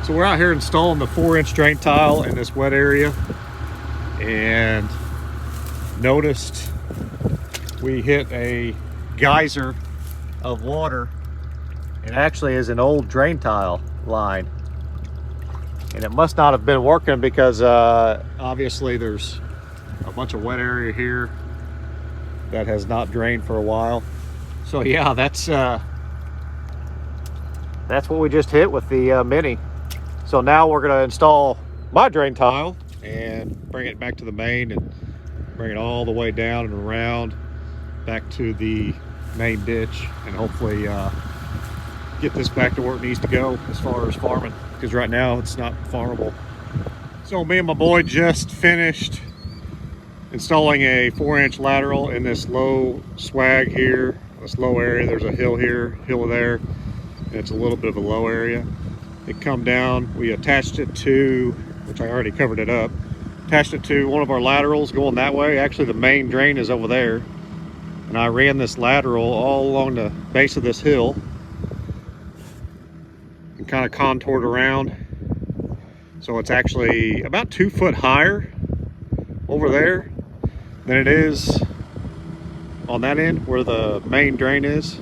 So we're out here installing the 4-inch drain tile in this wet area, and noticed we hit a geyser of water. It actually is an old drain tile line, and it must not have been working because obviously there's a bunch of wet area here that has not drained for a while. So yeah, that's what we just hit with the Mini. So now we're going to install my drain tile and bring it back to the main and bring it all the way down and around back to the main ditch, and hopefully get this back to where it needs to go as far as farming, because right now it's not farmable. So me and my boy just finished installing a 4-inch lateral in this low swag here, this low area. There's a hill here, hill there, and it's a little bit of a low area. It come down, we attached it to, which I already covered it up, attached it to one of our laterals going that way. Actually the main drain is over there, and I ran this lateral all along the base of this hill and kind of contoured around, so it's actually about 2 foot higher over there than it is on that end where the main drain is.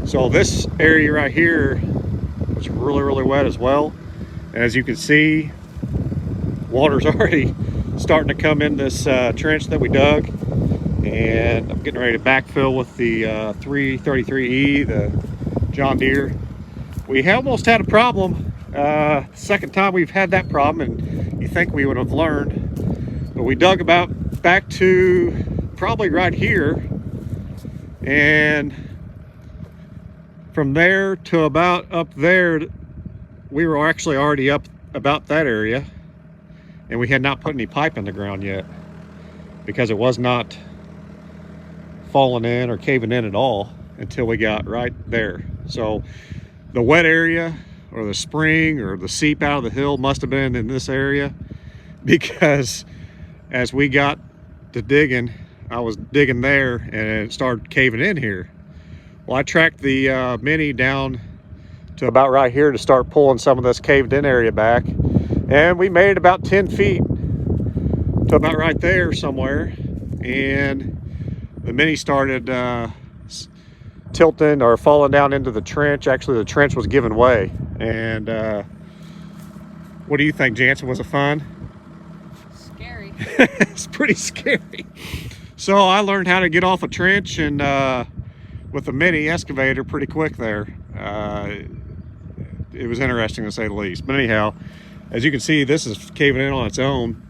So this area right here was really wet as well, and as you can see, water's already starting to come in this trench that we dug, and I'm getting ready to backfill with the 333E, the John Deere. We almost had a problem second time we've had that problem, and you think we would have learned, but we dug about back to probably right here, and from there to about up there, we were actually already up about that area, and we had not put any pipe in the ground yet because it was not falling in or caving in at all until we got right there. So the wet area or the spring or the seep out of the hill must have been in this area, because as we got to digging, I was digging there and it started caving in here. Well, I tracked the Mini down to about right here to start pulling some of this caved in area back, and we made it about 10 feet to about right there somewhere, and the Mini started tilting or falling down into the trench. Actually, the trench was giving way. And what do you think, Jansen? Was it fun? Scary. It's pretty scary. So I learned how to get off a trench and with the Mini excavator pretty quick there. It was interesting to say the least. But anyhow, as you can see, this is caving in on its own.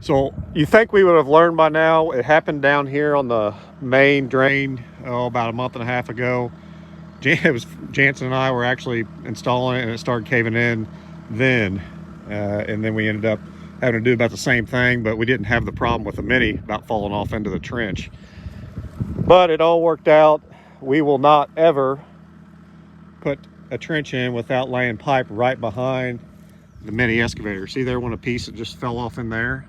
So you think we would have learned by now. It happened down here on the main drain about a month and a half ago. It was Jansen and I were actually installing it, and it started caving in then, and then we ended up having to do about the same thing, but we didn't have the problem with the Mini about falling off into the trench. But it all worked out. We will not ever put a trench in without laying pipe right behind the Mini excavator. See there, when a piece that just fell off in there.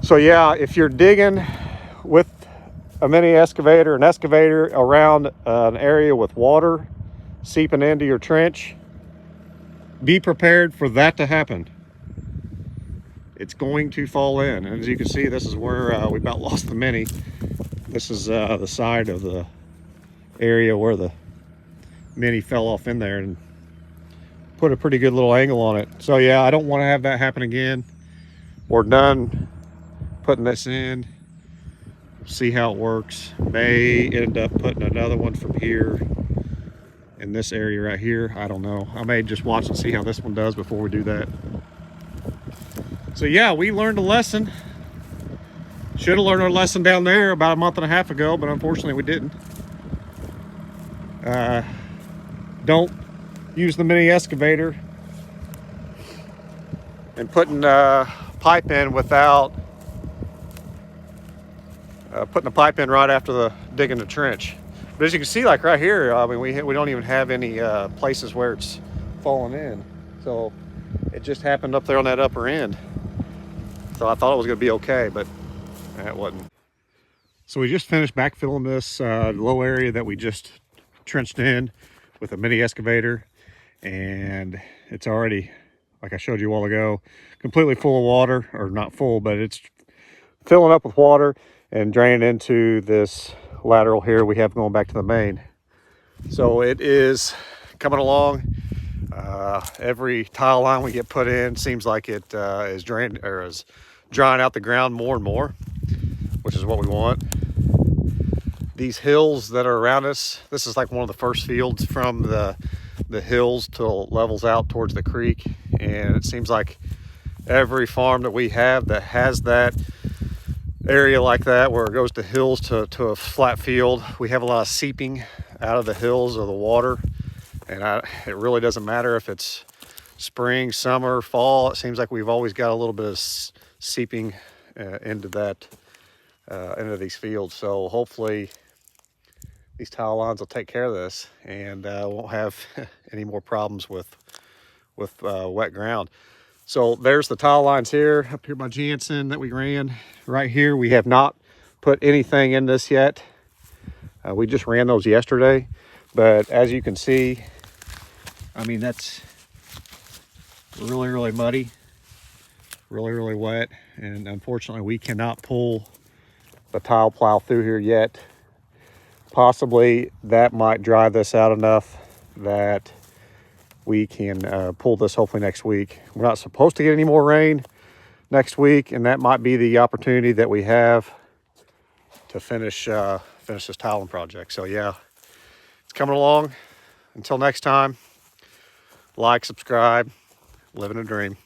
So yeah, if you're digging with a Mini excavator, an excavator around an area with water seeping into your trench, be prepared for that to happen. It's going to fall in. And as you can see, this is where we about lost the Mini. This is the side of the area where the Mini fell off in there and put a pretty good little angle on it. So yeah, I don't want to have that happen again. We're done putting this in. See how it works. May end up putting another one from here in this area right here. I don't know. I may just watch and see how this one does before we do that. So yeah, we learned a lesson. Should have learned our lesson down there about a month and a half ago, but unfortunately we didn't. Don't use the Mini excavator and putting pipe in without putting the pipe in right after the digging the trench. But as you can see, like right here, I mean, we don't even have any places where it's falling in. So it just happened up there on that upper end. So I thought it was going to be okay, but it wasn't. So we just finished backfilling this low area that we just trenched in with a Mini excavator. and it's already, like I showed you a while ago, completely full of water, or not full, but it's filling up with water and draining into this lateral here we have going back to the main. So it is coming along. Every tile line we get put in seems like it is drying out the ground more and more, which is what we want. These hills that are around us, this is like one of the first fields from the hills till levels out towards the creek, and it seems like every farm that we have that has that area like that where it goes to hills to a flat field, we have a lot of seeping out of the hills of the water. And it really doesn't matter if it's spring, summer, fall. It seems like we've always got a little bit of seeping into these fields. So hopefully these tile lines will take care of this, and won't have any more problems with wet ground. So there's the tile lines here, up here by Jansen that we ran. Right here, we have not put anything in this yet. We just ran those yesterday, but as you can see, I mean, that's really, really muddy, really, really wet. And unfortunately, we cannot pull the tile plow through here yet. Possibly that might dry this out enough that we can pull this hopefully next week. We're not supposed to get any more rain next week, and that might be the opportunity that we have to finish this tiling project. So yeah, it's coming along. Until next time, like, subscribe, living a dream.